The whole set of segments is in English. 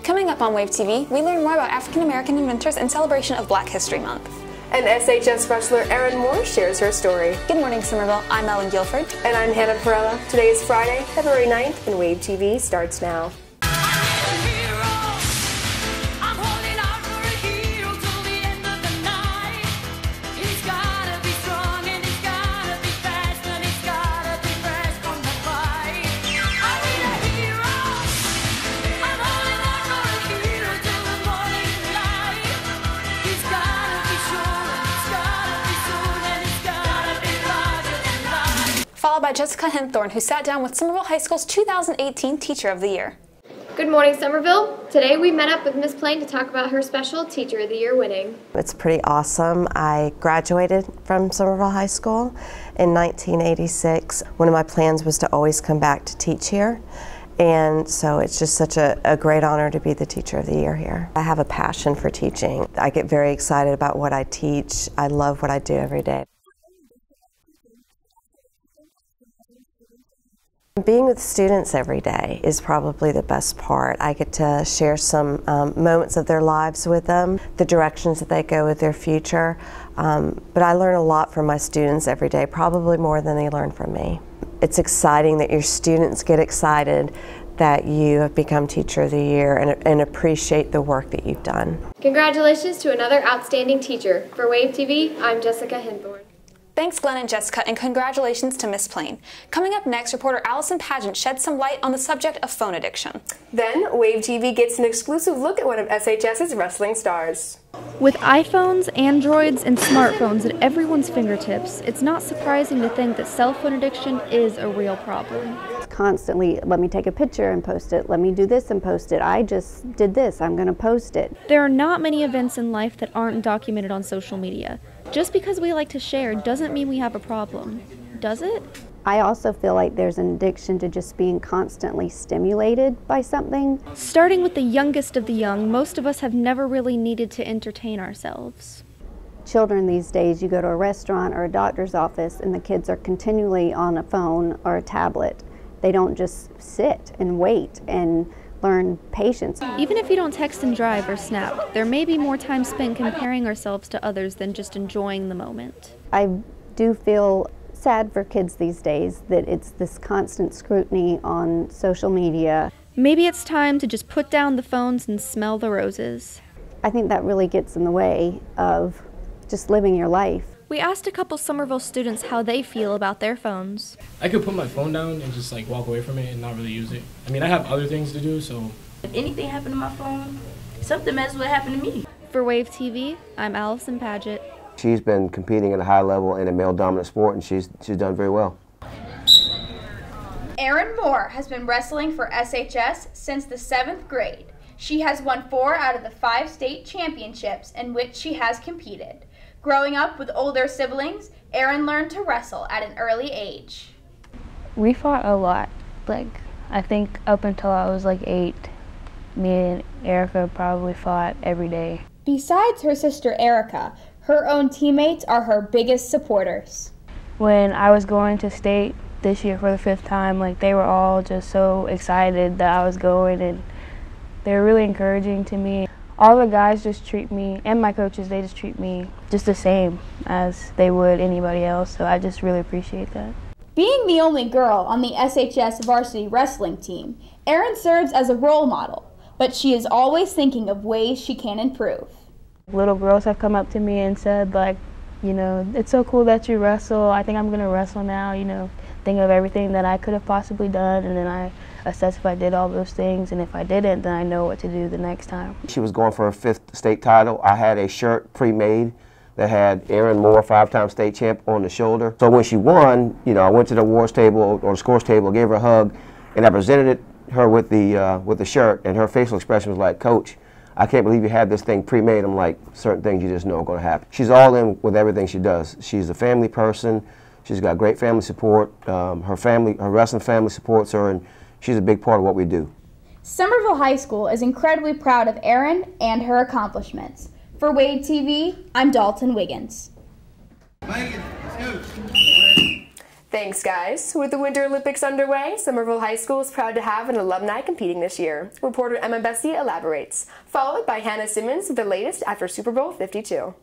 Coming up on Wave TV, we learn more about African American inventors in celebration of Black History Month. And SHS wrestler Erin Moore shares her story. Good morning, Somerville. I'm Ellen Guilford. And I'm Hannah Perella. Today is Friday, February 9th, and Wave TV starts now. Followed by Jessica Hinthorn, who sat down with Somerville High School's 2018 Teacher of the Year. Good morning, Somerville. Today we met up with Miss Plain to talk about her special Teacher of the Year winning. It's pretty awesome. I graduated from Somerville High School in 1986. One of my plans was to always come back to teach here. And so it's just such a great honor to be the Teacher of the Year here. I have a passion for teaching. I get very excited about what I teach. I love what I do every day. Being with students every day is probably the best part. I get to share some moments of their lives with them, the directions that they go with their future. But I learn a lot from my students every day, probably more than they learn from me. It's exciting that your students get excited that you have become Teacher of the Year and appreciate the work that you've done. Congratulations to another outstanding teacher. For Wave TV, I'm Jessica Hinthorn. Thanks, Glenn and Jessica, and congratulations to Miss Plain. Coming up next, reporter Allison Pageant sheds some light on the subject of phone addiction. Then, Wave TV gets an exclusive look at one of SHS's wrestling stars. With iPhones, Androids, and smartphones at everyone's fingertips, it's not surprising to think that cell phone addiction is a real problem. Constantly, let me take a picture and post it, let me do this and post it, I just did this, I'm going to post it. There are not many events in life that aren't documented on social media. Just because we like to share doesn't mean we have a problem, does it? I also feel like there's an addiction to just being constantly stimulated by something. Starting with the youngest of the young, most of us have never really needed to entertain ourselves. Children these days, you go to a restaurant or a doctor's office and the kids are continually on a phone or a tablet. They don't just sit and wait and learn patience. Even if you don't text and drive or snap, there may be more time spent comparing ourselves to others than just enjoying the moment. I do feel sad for kids these days that it's this constant scrutiny on social media. Maybe it's time to just put down the phones and smell the roses. I think that really gets in the way of just living your life. We asked a couple Somerville students how they feel about their phones. I could put my phone down and just like walk away from it and not really use it. I mean, I have other things to do, so. If anything happened to my phone, something mess would happen to me. For Wave TV, I'm Allison Pageant. She's been competing at a high level in a male-dominant sport, and she's done very well. Erin Moore has been wrestling for SHS since the 7th grade. She has won 4 out of the 5 state championships in which she has competed. Growing up with older siblings, Erin learned to wrestle at an early age. We fought a lot. I think up until I was 8, me and Erica probably fought every day. Besides her sister Erica, her own teammates are her biggest supporters. When I was going to state this year for the 5th time, they were all just so excited that I was going, and they were really encouraging to me. All the guys just treat me, and my coaches, they just treat me just the same as they would anybody else, so I just really appreciate that. Being the only girl on the SHS varsity wrestling team, Erin serves as a role model, but she is always thinking of ways she can improve. Little girls have come up to me and said, it's so cool that you wrestle. I think I'm going to wrestle now, think of everything that I could have possibly done, and then I assess if I did all those things, and if I didn't, then I know what to do the next time. She was going for her 5th state title. I had a shirt pre-made that had Erin Moore, 5-time state champ, on the shoulder. So when she won, I went to the awards table or the scores table, gave her a hug, and I presented her with the shirt, and her facial expression was like, "Coach, I can't believe you had this thing pre-made." I'm like, certain things you just know are going to happen. She's all in with everything she does. She's a family person. She's got great family support. Her wrestling family supports her, and she's a big part of what we do. Somerville High School is incredibly proud of Erin and her accomplishments. For Wave TV, I'm Dalton Wiggins. Thanks, guys. With the Winter Olympics underway, Somerville High School is proud to have an alumni competing this year. Reporter Emma Bessie elaborates, followed by Hannah Simmons with the latest after Super Bowl 52.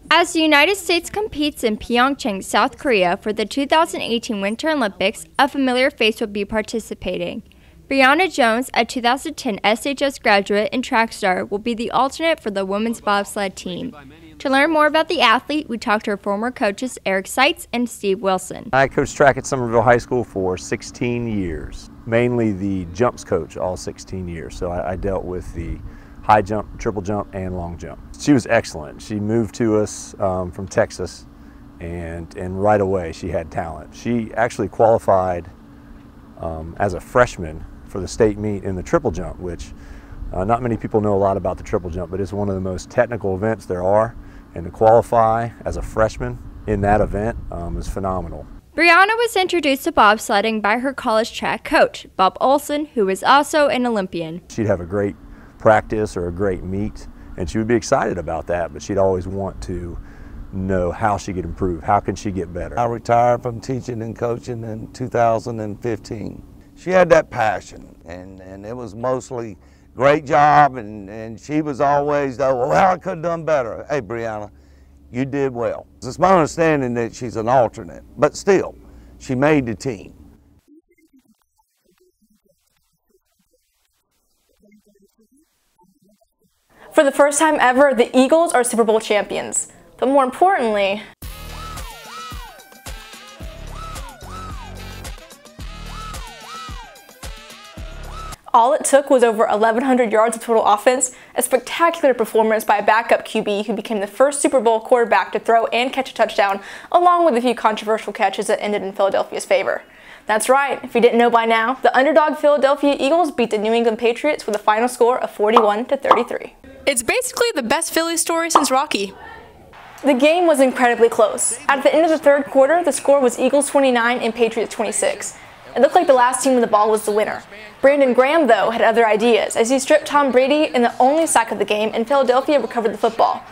As the United States competes in Pyeongchang, South Korea for the 2018 Winter Olympics, a familiar face will be participating. Brianna Jones, a 2010 SHS graduate and track star, will be the alternate for the women's bobsled team. To learn more about the athlete, we talked to her former coaches Eric Seitz and Steve Wilson. I coached track at Somerville High School for 16 years, mainly the jumps coach all 16 years. So I dealt with the high jump, triple jump, and long jump. She was excellent. She moved to us from Texas, and right away she had talent. She actually qualified as a freshman for the state meet in the triple jump, which not many people know a lot about the triple jump, but it's one of the most technical events there are, and to qualify as a freshman in that event is phenomenal. Brianna was introduced to bobsledding by her college track coach, Bob Olson, who is also an Olympian. She'd have a great practice or a great meet, and she would be excited about that, but she'd always want to know how she could improve, how can she get better. I retired from teaching and coaching in 2015. She had that passion, and it was mostly great job, and she was always, well, I could have done better. Hey, Brianna, you did well. It's my understanding that she's an alternate, but still, she made the team. For the first time ever, the Eagles are Super Bowl champions. But more importantly, all it took was over 1,100 yards of total offense, a spectacular performance by a backup QB who became the first Super Bowl quarterback to throw and catch a touchdown, along with a few controversial catches that ended in Philadelphia's favor. That's right, if you didn't know by now, the underdog Philadelphia Eagles beat the New England Patriots with a final score of 41-33. It's basically the best Philly story since Rocky. The game was incredibly close. At the end of the third quarter, the score was Eagles 29 and Patriots 26. It looked like the last team with the ball was the winner. Brandon Graham, though, had other ideas as he stripped Tom Brady in the only sack of the game, and Philadelphia recovered the football.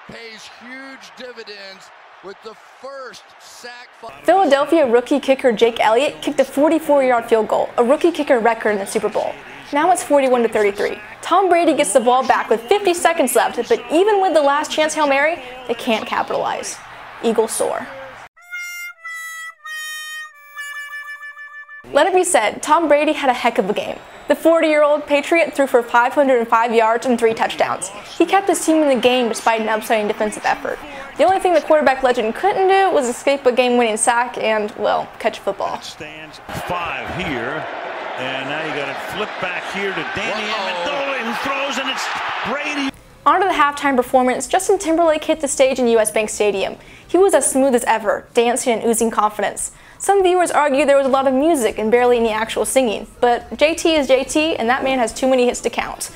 Pays huge dividends with the first sack. Philadelphia rookie kicker Jake Elliott kicked a 44-yard field goal, a rookie kicker record in the Super Bowl. Now it's 41-33. Tom Brady gets the ball back with 50 seconds left, but even with the last chance Hail Mary, they can't capitalize. Eagles soar. Let it be said, Tom Brady had a heck of a game. The 40-year-old Patriot threw for 505 yards and 3 touchdowns. He kept his team in the game despite an upsetting defensive effort. The only thing the quarterback legend couldn't do was escape a game-winning sack and, well, catch a football. Stands 5 here, and now you got it flip back here to Danny Amendola, who throws, and it's Brady. On to the halftime performance, Justin Timberlake hit the stage in US Bank Stadium. He was as smooth as ever, dancing and oozing confidence. Some viewers argue there was a lot of music and barely any actual singing, but JT is JT, and that man has too many hits to count.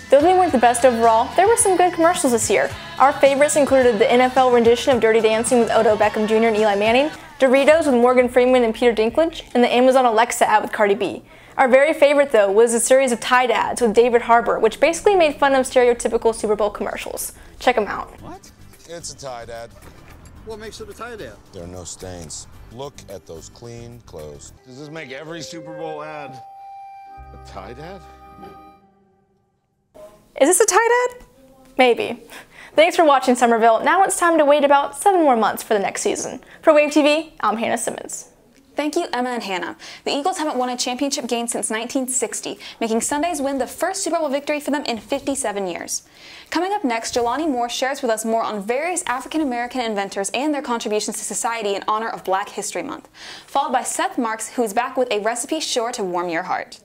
Though they weren't the best overall, there were some good commercials this year. Our favorites included the NFL rendition of Dirty Dancing with Odell Beckham Jr. and Eli Manning, Doritos with Morgan Freeman and Peter Dinklage, and the Amazon Alexa ad with Cardi B. Our very favorite, though, was a series of Tide ads with David Harbour, which basically made fun of stereotypical Super Bowl commercials. Check them out. What? It's a Tide ad. What makes it a Tide ad? There are no stains. Look at those clean clothes. Does this make every Super Bowl ad a Tide ad? Is this a Tide ad? Maybe. Thanks for watching Somerville. Now it's time to wait about 7 more months for the next season. For Wave TV, I'm Hannah Simmons. Thank you, Emma and Hannah. The Eagles haven't won a championship game since 1960, making Sunday's win the first Super Bowl victory for them in 57 years. Coming up next, Jelani Moore shares with us more on various African-American inventors and their contributions to society in honor of Black History Month, followed by Seth Marks, who is back with a recipe sure to warm your heart.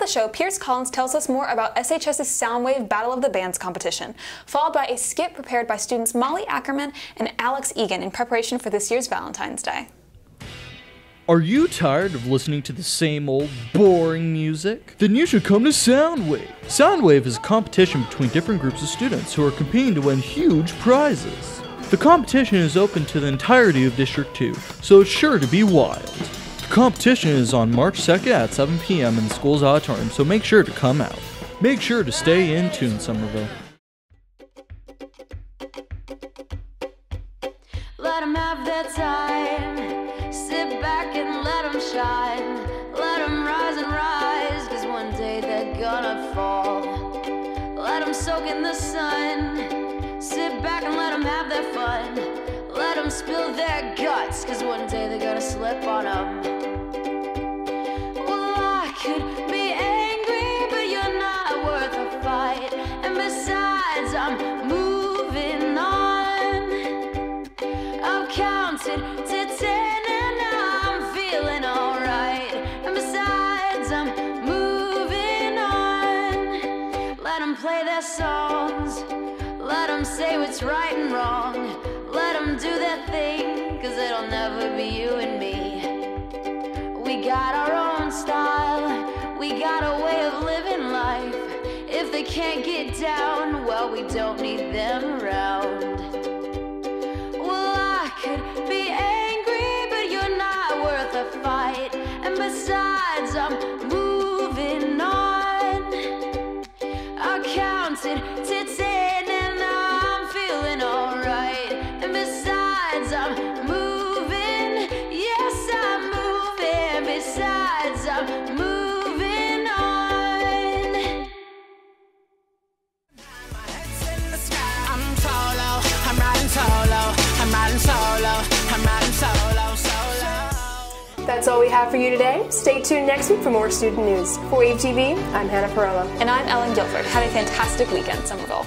the show, Pierce Collins tells us more about SHS's Soundwave Battle of the Bands competition, followed by a skit prepared by students Molly Ackerman and Alex Egan in preparation for this year's Valentine's Day. Are you tired of listening to the same old boring music? Then you should come to Soundwave. Soundwave is a competition between different groups of students who are competing to win huge prizes. The competition is open to the entirety of District 2, so it's sure to be wild. The competition is on March 2nd at 7 p.m. in the school's auditorium, so make sure to come out. Make sure to stay in tune, Somerville. Let them have their time. Sit back and let them shine. Let them rise and rise, 'cause one day they're gonna fall. Let them soak in the sun. Sit back and let them have their fun. Let them spill their guts, 'cause one day they're gonna slip on them. Well, I could be angry, but you're not worth a fight. And besides, I'm moving on. I've counted to 10 and I'm feeling alright. And besides, I'm moving on. Let them play their songs. Let them say what's right and wrong. Let them do their thing, 'cause it'll never be you and me. We got our own style. We got a way of living life. If they can't get down, well, we don't need them around. Well, I could be angry, but you're not worth a fight. And besides, I'm moving on. I counted to 10 and I'm feeling alright. And besides, I'm moving. Yes, I'm moving. Besides, I'm moving on. I'm solo, I'm riding solo, I'm riding solo, I'm riding solo, solo. That's all we have for you today. Stay tuned next week for more student news. For Wave TV, I'm Hannah Perella. And I'm Ellen Guilford. Have a fantastic weekend, Somerville.